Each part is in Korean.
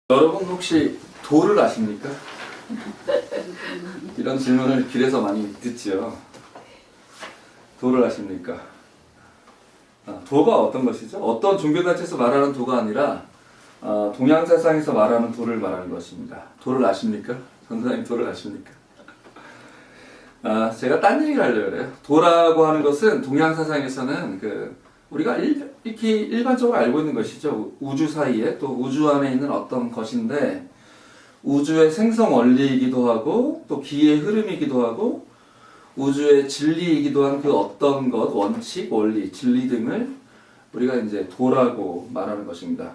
여러분 혹시 도를 아십니까? 이런 질문을 길에서 많이 듣지요. 도를 아십니까? 도가 어떤 것이죠? 어떤 종교단체에서 말하는 도가 아니라 동양사상에서 말하는 도를 말하는 것입니다. 도를 아십니까? 전사님 도를 아십니까? 제가 딴 얘기를 하려고 그래요. 도라고 하는 것은 동양사상에서는 우리가 이렇게 일반적으로 알고 있는 것이죠. 우주 사이에 또 우주 안에 있는 어떤 것인데 우주의 생성 원리이기도 하고 또 기의 흐름이기도 하고 우주의 진리이기도 한 그 어떤 것, 원칙, 원리, 진리 등을 우리가 이제 도라고 말하는 것입니다.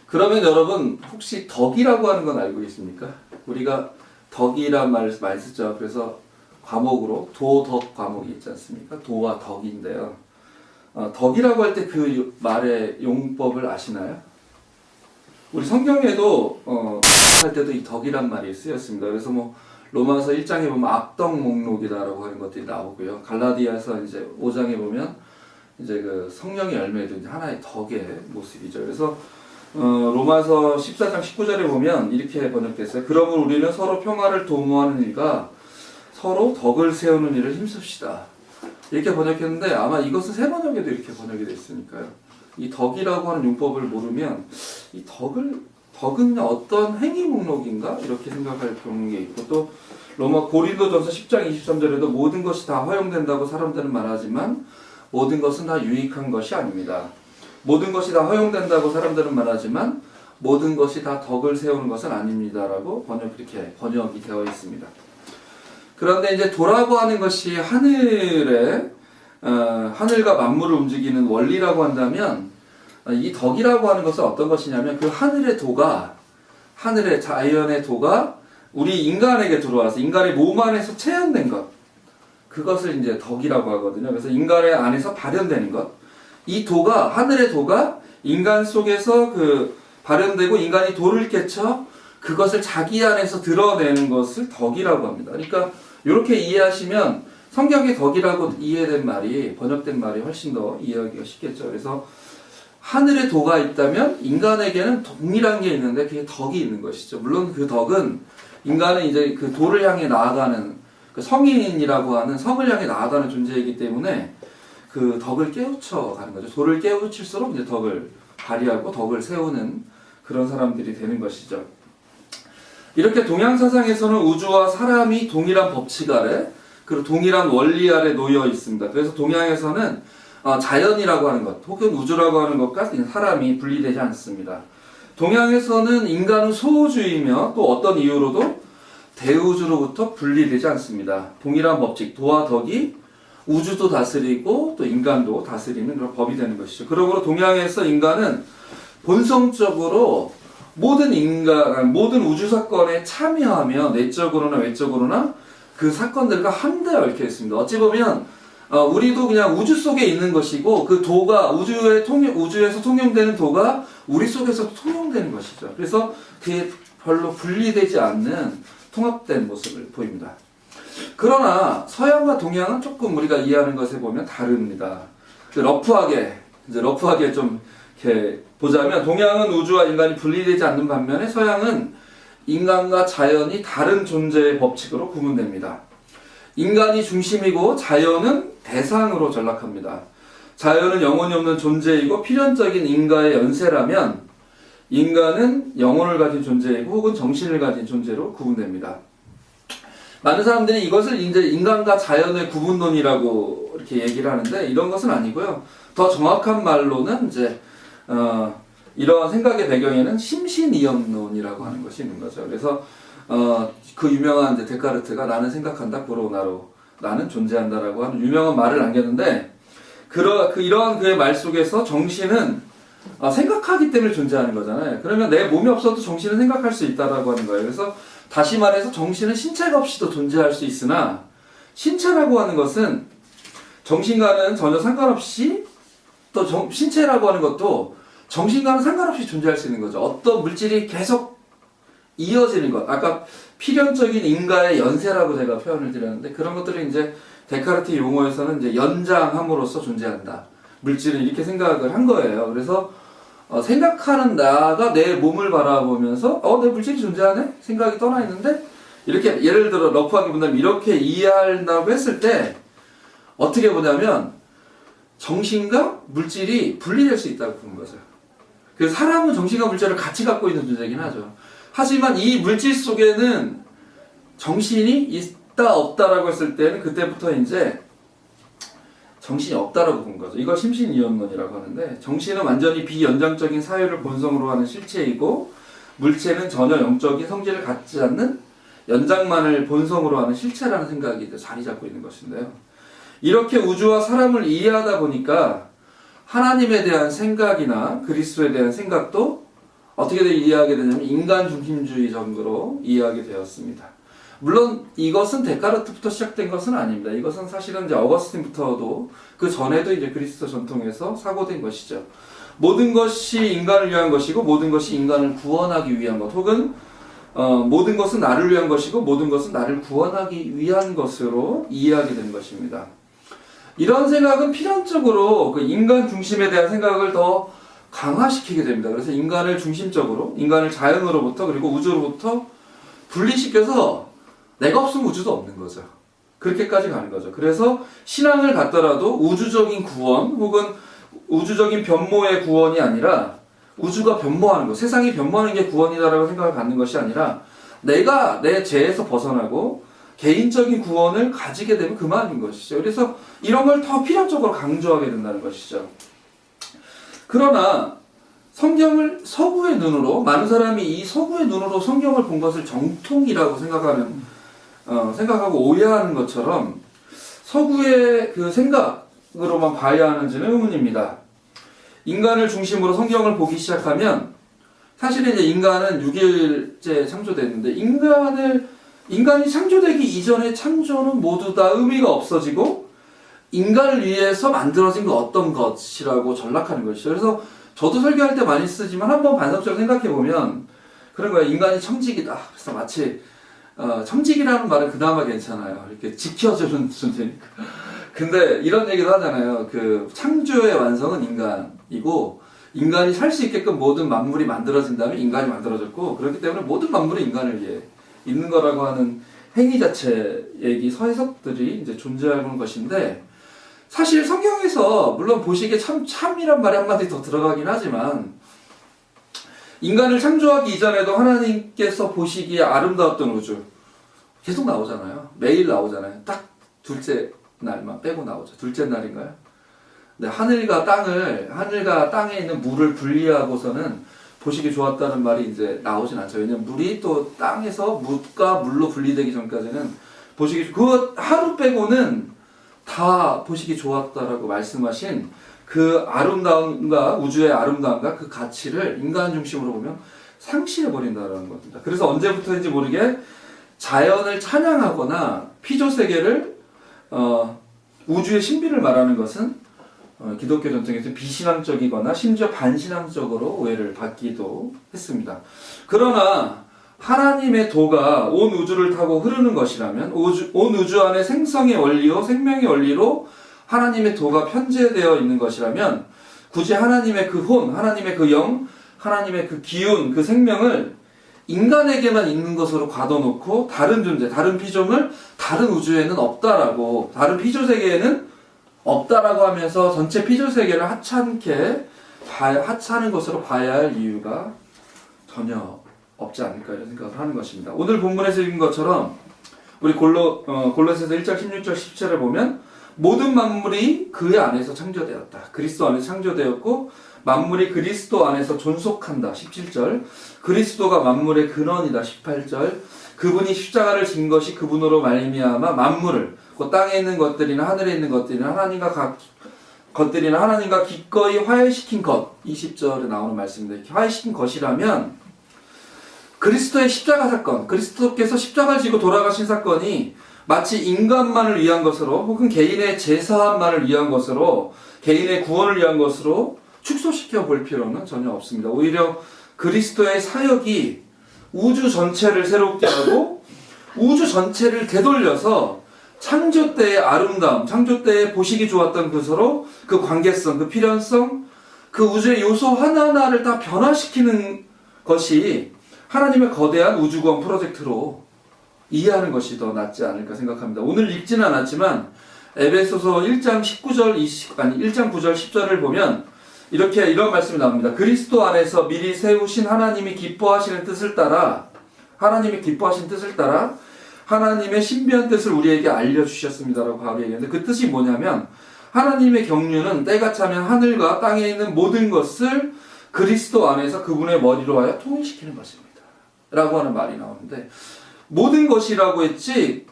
그러면 여러분 혹시 덕이라고 하는 건 알고 계십니까? 우리가 덕이란 말 쓰죠. 그래서 과목으로 도덕 과목이 있지 않습니까? 도와 덕인데요. 덕이라고 할 때 그 말의 용법을 아시나요? 우리 성경에도 할 때도 이 덕이란 말이 쓰였습니다. 그래서 로마서 1장에 보면 악덕 목록이다라고 하는 것들이 나오고요. 갈라디아서 이제 5장에 보면 이제 그 성령의 열매도 이제 하나의 덕의 모습이죠. 그래서 로마서 14장 19절에 보면 이렇게 번역됐어요. 그러므로 우리는 서로 평화를 도모하는 일과 서로 덕을 세우는 일을 힘씁시다. 이렇게 번역했는데 아마 이것은 새 번역에도 이렇게 번역이 됐으니까요. 이 덕이라고 하는 용법을 모르면 이 덕은 어떤 행위 목록인가? 이렇게 생각할 경우가 있고 또 로마 고린도전서 10장 23절에도 모든 것이 다 허용된다고 사람들은 말하지만 모든 것은 다 유익한 것이 아닙니다. 모든 것이 다 허용된다고 사람들은 말하지만 모든 것이 다 덕을 세우는 것은 아닙니다라고 이렇게 번역이 되어 있습니다. 그런데 이제 도라고 하는 것이 하늘과 만물을 움직이는 원리라고 한다면 이 덕이라고 하는 것은 어떤 것이냐면 그 하늘의 자연의 도가 우리 인간에게 들어와서 인간의 몸 안에서 체현된 것, 그것을 이제 덕이라고 하거든요. 그래서 인간의 안에서 발현되는 것, 이 도가 하늘의 도가 인간 속에서 발현되고 인간이 도를 깨쳐 그것을 자기 안에서 드러내는 것을 덕이라고 합니다. 그러니까 이렇게 이해하시면 성경의 덕이라고 번역된 말이 훨씬 더 이해하기가 쉽겠죠. 그래서 하늘의 도가 있다면 인간에게는 동일한 게 있는데 그게 덕이 있는 것이죠. 물론 그 덕은 인간은 이제 그 도를 향해 나아가는 그 성인이라고 하는 성을 향해 나아가는 존재이기 때문에 그 덕을 깨우쳐 가는 거죠. 도를 깨우칠수록 이제 덕을 발휘하고 덕을 세우는 그런 사람들이 되는 것이죠. 이렇게 동양사상에서는 우주와 사람이 동일한 법칙 아래 그리고 동일한 원리 아래 놓여 있습니다. 그래서 동양에서는 자연이라고 하는 것 혹은 우주라고 하는 것과 사람이 분리되지 않습니다. 동양에서는 인간은 소우주의며 또 어떤 이유로도 대우주로부터 분리되지 않습니다. 동일한 법칙, 도와 덕이 우주도 다스리고 또 인간도 다스리는 그런 법이 되는 것이죠. 그러므로 동양에서 인간은 본성적으로 모든 우주 사건에 참여하며 내적으로나 외적으로나 그 사건들과 함대해 얽혀 있습니다. 어찌 보면 우리도 그냥 우주 속에 있는 것이고 그 도가 우주에서 통용되는 도가 우리 속에서 통용되는 것이죠. 그래서 그게 별로 분리되지 않는 통합된 모습을 보입니다. 그러나 서양과 동양은 조금 우리가 이해하는 것에 보면 다릅니다. 러프하게 좀 이렇게 보자면 동양은 우주와 인간이 분리되지 않는 반면에 서양은 인간과 자연이 다른 존재의 법칙으로 구분됩니다. 인간이 중심이고 자연은 대상으로 전락합니다. 자연은 영혼이 없는 존재이고 필연적인 인간의 연세라면 인간은 영혼을 가진 존재이고 혹은 정신을 가진 존재로 구분됩니다. 많은 사람들이 이것을 이제 인간과 자연의 구분론이라고 이렇게 얘기를 하는데 이런 것은 아니고요. 더 정확한 말로는 이제 이러한 생각의 배경에는 심신이연론이라고 하는 것이 있는 거죠. 그래서 그 유명한 이제 데카르트가 나는 생각한다, 고로 나로 나는 존재한다라고 하는 유명한 말을 남겼는데 이러한 그의 말 속에서 정신은 생각하기 때문에 존재하는 거잖아요. 그러면 내 몸이 없어도 정신은 생각할 수 있다라고 하는 거예요. 그래서 다시 말해서 정신은 신체가 없이도 존재할 수 있으나 신체라고 하는 것은 정신과는 전혀 상관없이 또 신체라고 하는 것도 정신과는 상관없이 존재할 수 있는 거죠. 어떤 물질이 계속 이어지는 것. 아까 필연적인 인과의 연세라고 제가 표현을 드렸는데 그런 것들을 이제 데카르트 용어에서는 이제 연장함으로써 존재한다. 물질은 이렇게 생각을 한 거예요. 그래서 생각하는 나가 내 몸을 바라보면서 내 물질이 존재하네? 생각이 떠나 있는데 이렇게 예를 들어 러프하게 본다면 이렇게 이해한다고 했을 때 어떻게 보냐면 정신과 물질이 분리될 수 있다고 보는 거죠. 그래서 사람은 정신과 물질을 같이 갖고 있는 존재이긴 하죠. 하지만 이 물질 속에는 정신이 있다 없다라고 했을 때는 그때부터 이제 정신이 없다라고 본 거죠. 이걸 심신이원론이라고 하는데 정신은 완전히 비연장적인 사유를 본성으로 하는 실체이고 물체는 전혀 영적인 성질을 갖지 않는 연장만을 본성으로 하는 실체라는 생각이 자리 잡고 있는 것인데요. 이렇게 우주와 사람을 이해하다 보니까 하나님에 대한 생각이나 그리스도에 대한 생각도 어떻게 이해하게 되냐면 인간 중심주의적으로 이해하게 되었습니다. 물론 이것은 데카르트부터 시작된 것은 아닙니다. 이것은 사실은 이제 어거스틴부터도 그 전에도 이제 그리스도 전통에서 사고된 것이죠. 모든 것이 인간을 위한 것이고 모든 것이 인간을 구원하기 위한 것, 혹은 모든 것은 나를 위한 것이고 모든 것은 나를 구원하기 위한 것으로 이해하게 된 것입니다. 이런 생각은 필연적으로 그 인간 중심에 대한 생각을 더 강화시키게 됩니다. 그래서 인간을 중심적으로, 인간을 자연으로부터 그리고 우주로부터 분리시켜서 내가 없으면 우주도 없는 거죠. 그렇게까지 가는 거죠. 그래서 신앙을 갖더라도 우주적인 구원 혹은 우주적인 변모의 구원이 아니라 우주가 변모하는 것, 세상이 변모하는 게 구원이다라고 생각을 갖는 것이 아니라 내가 내 죄에서 벗어나고 개인적인 구원을 가지게 되면 그만인 것이죠. 그래서 이런 걸 더 필연적으로 강조하게 된다는 것이죠. 그러나 성경을 서구의 눈으로, 많은 사람이 이 서구의 눈으로 성경을 본 것을 정통이라고 생각하고 오해하는 것처럼 서구의 그 생각으로만 봐야 하는지는 의문입니다. 인간을 중심으로 성경을 보기 시작하면 사실은 이제 인간은 6일째 창조됐는데 인간이 창조되기 이전의 창조는 모두 다 의미가 없어지고 인간을 위해서 만들어진 그 어떤 것이라고 전락하는 것이죠. 그래서 저도 설교할 때 많이 쓰지만 한번 반성적으로 생각해보면 그런 거예요. 인간이 청직이다. 그래서 마치 청직이라는 말은 그나마 괜찮아요. 이렇게 지켜주는 존재니까. 근데 이런 얘기도 하잖아요. 그 창조의 완성은 인간이고 인간이 살 수 있게끔 모든 만물이 만들어진 다음에 인간이 만들어졌고 그렇기 때문에 모든 만물이 인간을 위해 있는 거라고 하는 행위 자체 얘기 서해석들이 이제 존재하는 것인데 사실 성경에서 물론 보시기에 참이란 말이 한마디 더 들어가긴 하지만 인간을 창조하기 이전에도 하나님께서 보시기에 아름다웠던 우주 계속 나오잖아요. 매일 나오잖아요. 딱 둘째 날만 빼고 나오죠. 둘째 날인가요? 네, 하늘과 땅에 있는 물을 분리하고서는 보시기 좋았다는 말이 이제 나오진 않죠. 왜냐면 물이 또 땅에서 묻과 물로 분리되기 전까지는 그 하루 빼고는 다 보시기 좋았다라고 말씀하신 그 아름다움과 우주의 아름다움과 그 가치를 인간 중심으로 보면 상실해버린다는 겁니다. 그래서 언제부터인지 모르게 자연을 찬양하거나 피조세계를 우주의 신비를 말하는 것은 기독교 전통에서 비신앙적이거나 심지어 반신앙적으로 오해를 받기도 했습니다. 그러나 하나님의 도가 온 우주를 타고 흐르는 것이라면 온 우주 안에 생성의 원리요 생명의 원리로 하나님의 도가 편재되어 있는 것이라면 굳이 하나님의 그 혼, 하나님의 그 영, 하나님의 그 기운, 그 생명을 인간에게만 있는 것으로 가둬놓고 다른 존재, 다른 피조물, 다른 우주에는 없다라고, 다른 피조세계에는 없다라고 하면서 전체 피조세계를 하찮은 것으로 봐야 할 이유가 전혀 없지 않을까 이런 생각을 하는 것입니다. 오늘 본문에서 읽은 것처럼 우리 골로새서 1장 16절 17절을 보면 모든 만물이 그 안에서 창조되었다. 그리스도 안에서 창조되었고 만물이 그리스도 안에서 존속한다. 17절. 그리스도가 만물의 근원이다. 18절. 그분이 십자가를 진 것이 그분으로 말미암아 만물을 그 땅에 있는 것들이나 하늘에 있는 것들이나 하나님과 기꺼이 화해시킨 것. 20절에 나오는 말씀인데 화해시킨 것이라면 그리스도의 십자가 사건, 그리스도께서 십자가를 지고 돌아가신 사건이 마치 인간만을 위한 것으로 혹은 개인의 제사함만을 위한 것으로 개인의 구원을 위한 것으로 축소시켜 볼 필요는 전혀 없습니다. 오히려 그리스도의 사역이 우주 전체를 새롭게 하고 우주 전체를 되돌려서 창조 때의 아름다움, 창조 때의 보시기 좋았던 그 서로 그 관계성, 그 필연성, 그 우주의 요소 하나하나를 다 변화시키는 것이 하나님의 거대한 우주구원 프로젝트로 이해하는 것이 더 낫지 않을까 생각합니다. 오늘 읽지는 않았지만 에베소서 1장 1장 9절 10절을 보면 이런 말씀이 나옵니다. 그리스도 안에서 미리 세우신 하나님이 기뻐하시는 뜻을 따라 하나님의 신비한 뜻을 우리에게 알려주셨습니다라고 바울이 얘기했는데, 그 뜻이 뭐냐면 하나님의 경륜은 때가 차면 하늘과 땅에 있는 모든 것을 그리스도 안에서 그분의 머리로 하여 통일시키는 것입니다 라고 하는 말이 나오는데, 모든 것이라고 했지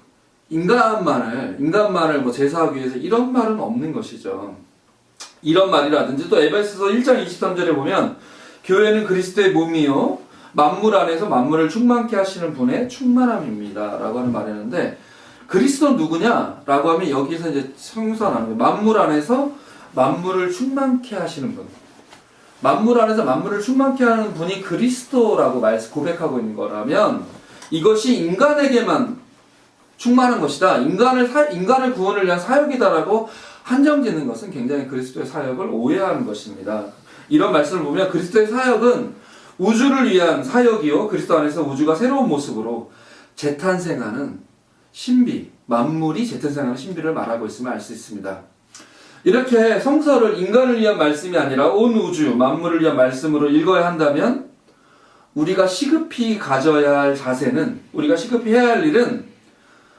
인간만을 뭐 제사하기 위해서 이런 말은 없는 것이죠. 이런 말이라든지 또 에베소서 1장 23절에 보면 교회는 그리스도의 몸이요 만물 안에서 만물을 충만케 하시는 분의 충만함입니다 라고 하는 말이 있는데, 그리스도는 누구냐? 라고 하면 여기서 이제 성수가 나오는 거예요. 만물 안에서 만물을 충만케 하시는 분. 만물 안에서 만물을 충만케 하는 분이 그리스도라고 고백하고 있는 거라면, 이것이 인간에게만 충만한 것이다, 인간을 구원을 위한 사역이다라고 한정짓는 것은 굉장히 그리스도의 사역을 오해하는 것입니다. 이런 말씀을 보면 그리스도의 사역은 우주를 위한 사역이요 그리스도 안에서 우주가 새로운 모습으로 재탄생하는 신비, 만물이 재탄생하는 신비를 말하고 있음을 알 수 있습니다. 이렇게 성서를 인간을 위한 말씀이 아니라 온 우주, 만물을 위한 말씀으로 읽어야 한다면 우리가 시급히 가져야 할 자세는, 우리가 시급히 해야 할 일은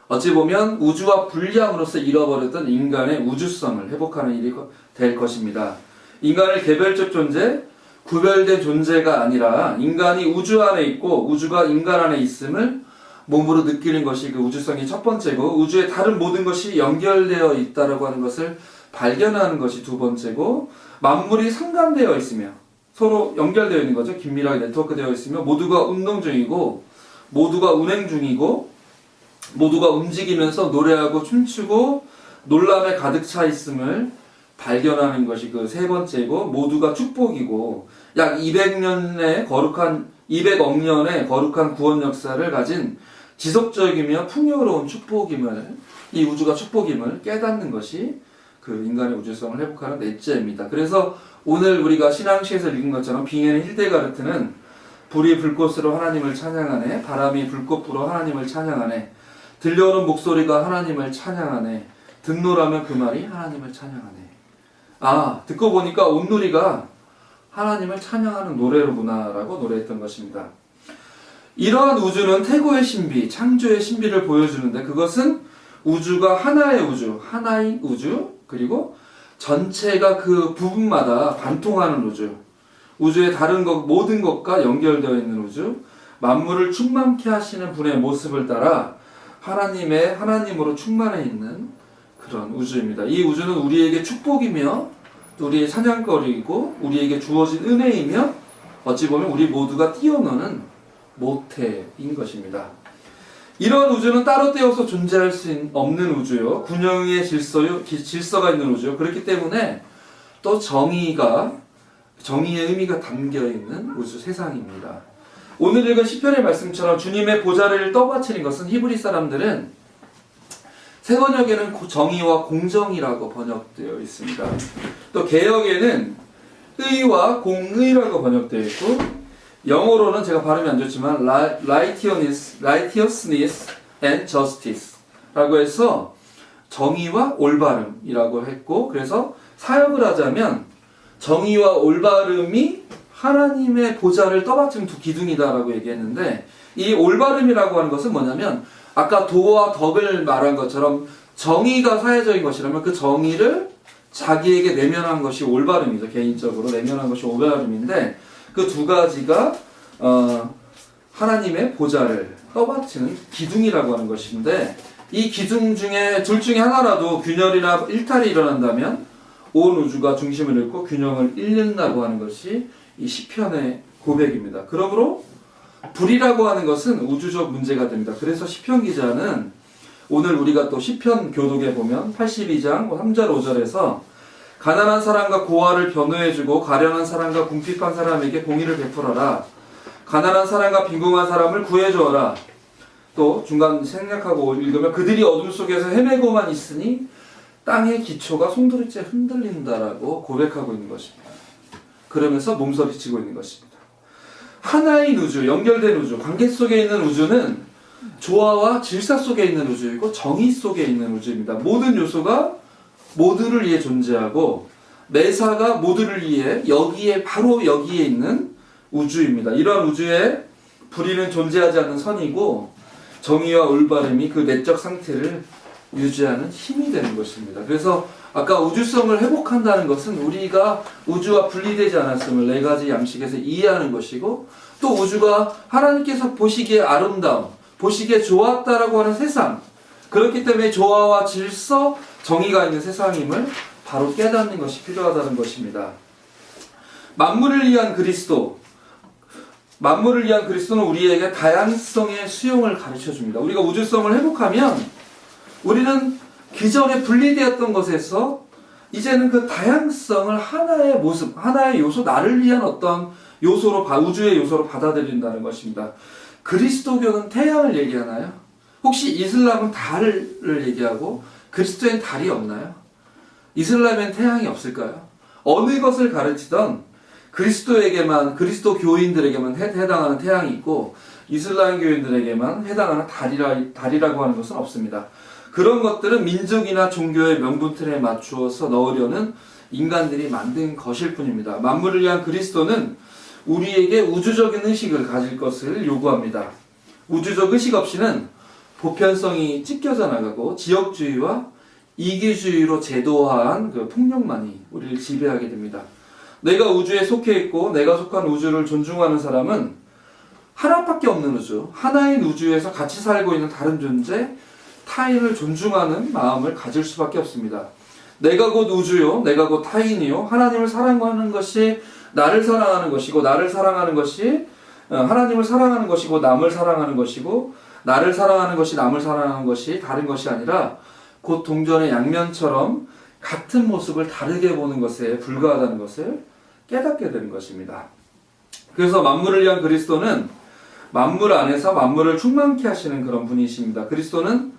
어찌 보면 우주와 불량으로서 잃어버렸던 인간의 우주성을 회복하는 일이 될 것입니다. 인간을 개별적 존재, 구별된 존재가 아니라 인간이 우주 안에 있고 우주가 인간 안에 있음을 몸으로 느끼는 것이 그 우주성이 첫 번째고, 우주의 다른 모든 것이 연결되어 있다라고 하는 것을 발견하는 것이 두 번째고, 만물이 상감되어 있으며 서로 연결되어 있는 거죠. 긴밀하게 네트워크되어 있으며 모두가 운동 중이고 모두가 운행 중이고 모두가 움직이면서 노래하고 춤추고 놀람에 가득 차 있음을 발견하는 것이 그 세 번째고, 모두가 축복이고 약 200억 년의 거룩한 구원 역사를 가진 지속적이며 풍요로운 축복임을, 이 우주가 축복임을 깨닫는 것이 그 인간의 우주성을 회복하는 넷째입니다. 그래서 오늘 우리가 신앙시에서 읽은 것처럼 빙에는 힐데가르트는 불이 불꽃으로 하나님을 찬양하네, 바람이 불꽃 불어 하나님을 찬양하네, 들려오는 목소리가 하나님을 찬양하네, 듣노라면 그 말이 하나님을 찬양하네. 듣고 보니까 온누리가 하나님을 찬양하는 노래로구나 라고 노래했던 것입니다. 이러한 우주는 태고의 신비, 창조의 신비를 보여주는데, 그것은 우주가 하나의 우주, 하나인 우주, 그리고 전체가 그 부분마다 관통하는 우주, 우주의 다른 것, 모든 것과 연결되어 있는 우주, 만물을 충만케 하시는 분의 모습을 따라 하나님으로 충만해 있는 그런 우주입니다. 이 우주는 우리에게 축복이며 또 우리의 찬양거리이고 우리에게 주어진 은혜이며 어찌 보면 우리 모두가 뛰어노는 모태인 것입니다. 이런 우주는 따로 떼어서 존재할 수 없는 우주요, 균형의 질서가 있는 우주요. 그렇기 때문에 또 정의의 의미가 담겨있는 우주 세상입니다. 오늘 읽은 시편의 말씀처럼 주님의 보좌를 떠받치는 것은 히브리 사람들은 세 번역에는 정의와 공정이라고 번역되어 있습니다. 또 개역에는 의와 공의라고 번역되어 있고, 영어로는 제가 발음이 안 좋지만 righteousness and justice 라고 해서 정의와 올바름이라고 했고, 그래서 사역을 하자면 정의와 올바름이 하나님의 보좌를 떠받치는 두 기둥이다라고 얘기했는데, 이 올바름이라고 하는 것은 뭐냐면 아까 도와 덕을 말한 것처럼 정의가 사회적인 것이라면 그 정의를 자기에게 내면한 것이 올바름이죠. 개인적으로 내면한 것이 올바름인데, 그 두 가지가 하나님의 보좌를 떠받치는 기둥이라고 하는 것인데, 이 기둥 중에 둘 중에 하나라도 균열이나 일탈이 일어난다면 온 우주가 중심을 잃고 균형을 잃는다고 하는 것이 이 시편의 고백입니다. 그러므로 불이라고 하는 것은 우주적 문제가 됩니다. 그래서 시편 기자는 오늘 우리가 또 시편 교독에 보면 82장 3절 5절에서 가난한 사람과 고아를 변호해주고 가련한 사람과 궁핍한 사람에게 공의를 베풀어라. 가난한 사람과 빈궁한 사람을 구해주어라. 또 중간 생략하고 읽으면 그들이 어둠 속에서 헤매고만 있으니 땅의 기초가 송두리째 흔들린다라고 고백하고 있는 것입니다. 그러면서 몸서리치고 있는 것입니다. 하나인 우주, 연결된 우주, 관계 속에 있는 우주는 조화와 질서 속에 있는 우주이고 정의 속에 있는 우주입니다. 모든 요소가 모두를 위해 존재하고 매사가 모두를 위해 여기에 바로 여기에 있는 우주입니다. 이러한 우주에 불의는 존재하지 않는 선이고 정의와 올바름이 그 내적 상태를 유지하는 힘이 되는 것입니다. 그래서 아까 우주성을 회복한다는 것은 우리가 우주와 분리되지 않았음을 네 가지 양식에서 이해하는 것이고 또 우주가 하나님께서 보시기에 아름다움, 보시기에 좋았다라고 하는 세상, 그렇기 때문에 조화와 질서, 정의가 있는 세상임을 바로 깨닫는 것이 필요하다는 것입니다. 만물을 위한 그리스도, 만물을 위한 그리스도는 우리에게 다양성의 수용을 가르쳐줍니다. 우리가 우주성을 회복하면 우리는 기존에 분리되었던 것에서 이제는 그 다양성을 하나의 모습, 하나의 요소, 나를 위한 어떤 요소로, 우주의 요소로 받아들인다는 것입니다. 그리스도교는 태양을 얘기하나요? 혹시 이슬람은 달을 얘기하고 그리스도엔 달이 없나요? 이슬람엔 태양이 없을까요? 어느 것을 가르치던 그리스도에게만, 그리스도 교인들에게만 해당하는 태양이 있고 이슬람 교인들에게만 해당하는 달이라고 하는 것은 없습니다. 그런 것들은 민족이나 종교의 명분틀에 맞추어서 넣으려는 인간들이 만든 것일 뿐입니다. 만물을 위한 그리스도는 우리에게 우주적인 의식을 가질 것을 요구합니다. 우주적 의식 없이는 보편성이 찢겨져 나가고 지역주의와 이기주의로 제도화한 그 폭력만이 우리를 지배하게 됩니다. 내가 우주에 속해 있고 내가 속한 우주를 존중하는 사람은 하나밖에 없는 우주, 하나인 우주에서 같이 살고 있는 다른 존재, 타인을 존중하는 마음을 가질 수밖에 없습니다. 내가 곧 우주요, 내가 곧 타인이요, 하나님을 사랑하는 것이 나를 사랑하는 것이고, 나를 사랑하는 것이 하나님을 사랑하는 것이고, 남을 사랑하는 것이고, 나를 사랑하는 것이 남을 사랑하는 것이 다른 것이 아니라 곧 동전의 양면처럼 같은 모습을 다르게 보는 것에 불과하다는 것을 깨닫게 되는 것입니다. 그래서 만물을 위한 그리스도는 만물 안에서 만물을 충만케 하시는 그런 분이십니다. 그리스도는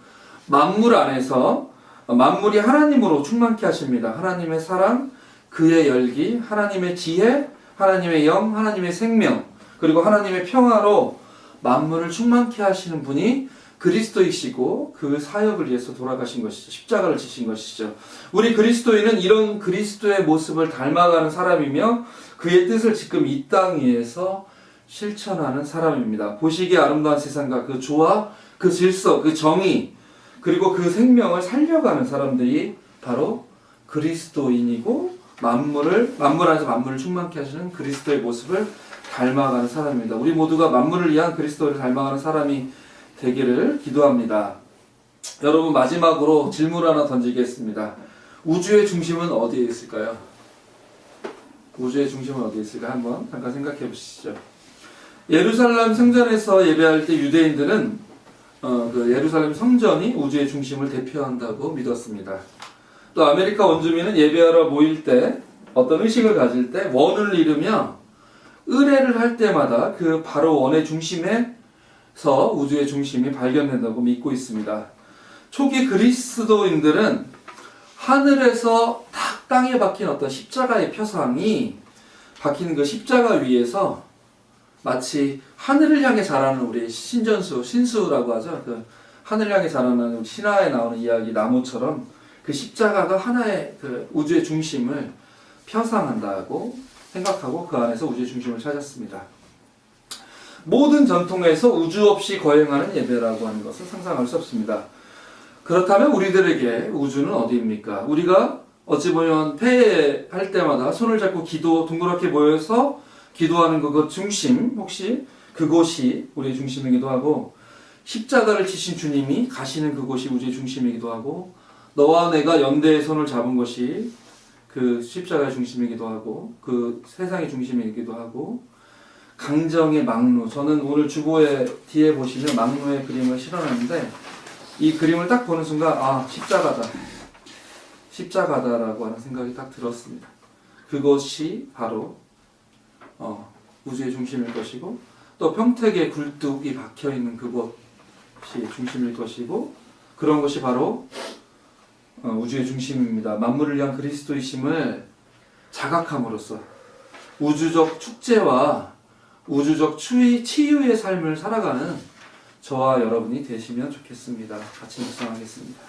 만물 안에서 만물이 하나님으로 충만케 하십니다. 하나님의 사랑, 그의 열기, 하나님의 지혜, 하나님의 영, 하나님의 생명, 그리고 하나님의 평화로 만물을 충만케 하시는 분이 그리스도이시고 그 사역을 위해서 돌아가신 것이죠. 십자가를 지신 것이죠. 우리 그리스도인은 이런 그리스도의 모습을 닮아가는 사람이며 그의 뜻을 지금 이 땅 위에서 실천하는 사람입니다. 보시기에 아름다운 세상과 그 조화, 그 질서, 그 정의, 그리고 그 생명을 살려가는 사람들이 바로 그리스도인이고 만물 안에서 만물을 충만케 하시는 그리스도의 모습을 닮아가는 사람입니다. 우리 모두가 만물을 위한 그리스도를 닮아가는 사람이 되기를 기도합니다. 여러분, 마지막으로 질문 하나 던지겠습니다. 우주의 중심은 어디에 있을까요? 우주의 중심은 어디에 있을까? 한번 잠깐 생각해 보시죠. 예루살렘 성전에서 예배할 때 유대인들은 그 예루살렘 성전이 우주의 중심을 대표한다고 믿었습니다. 또 아메리카 원주민은 예배하러 모일 때 어떤 의식을 가질 때 원을 이루며 의례를 할 때마다 그 바로 원의 중심에서 우주의 중심이 발견된다고 믿고 있습니다. 초기 그리스도인들은 하늘에서 탁 땅에 박힌 어떤 십자가의 표상이 박힌 그 십자가 위에서 마치 하늘을 향해 자라는 우리 신수라고 하죠. 그 하늘을 향해 자라는 신화에 나오는 이야기 나무처럼 그 십자가가 하나의 그 우주의 중심을 표상한다고 생각하고 그 안에서 우주의 중심을 찾았습니다. 모든 전통에서 우주 없이 거행하는 예배라고 하는 것은 상상할 수 없습니다. 그렇다면 우리들에게 우주는 어디입니까? 우리가 어찌 보면 폐회할 때마다 손을 잡고 동그랗게 모여서 기도하는 그것 중심, 혹시 그곳이 우리의 중심이기도 하고, 십자가를 지신 주님이 가시는 그곳이 우주의 중심이기도 하고, 너와 내가 연대의 손을 잡은 것이 그 십자가의 중심이기도 하고, 그 세상의 중심이기도 하고, 강정의 망루, 저는 오늘 주보에 뒤에 보시면 망루의 그림을 실어놨는데 이 그림을 딱 보는 순간 십자가다라고 하는 생각이 딱 들었습니다. 그것이 바로 우주의 중심일 것이고, 또 평택의 굴뚝이 박혀있는 그곳이 중심일 것이고, 그런 것이 바로 우주의 중심입니다. 만물을 위한 그리스도이심을 자각함으로써 우주적 축제와 우주적 치유의 삶을 살아가는 저와 여러분이 되시면 좋겠습니다. 같이 묵상하겠습니다.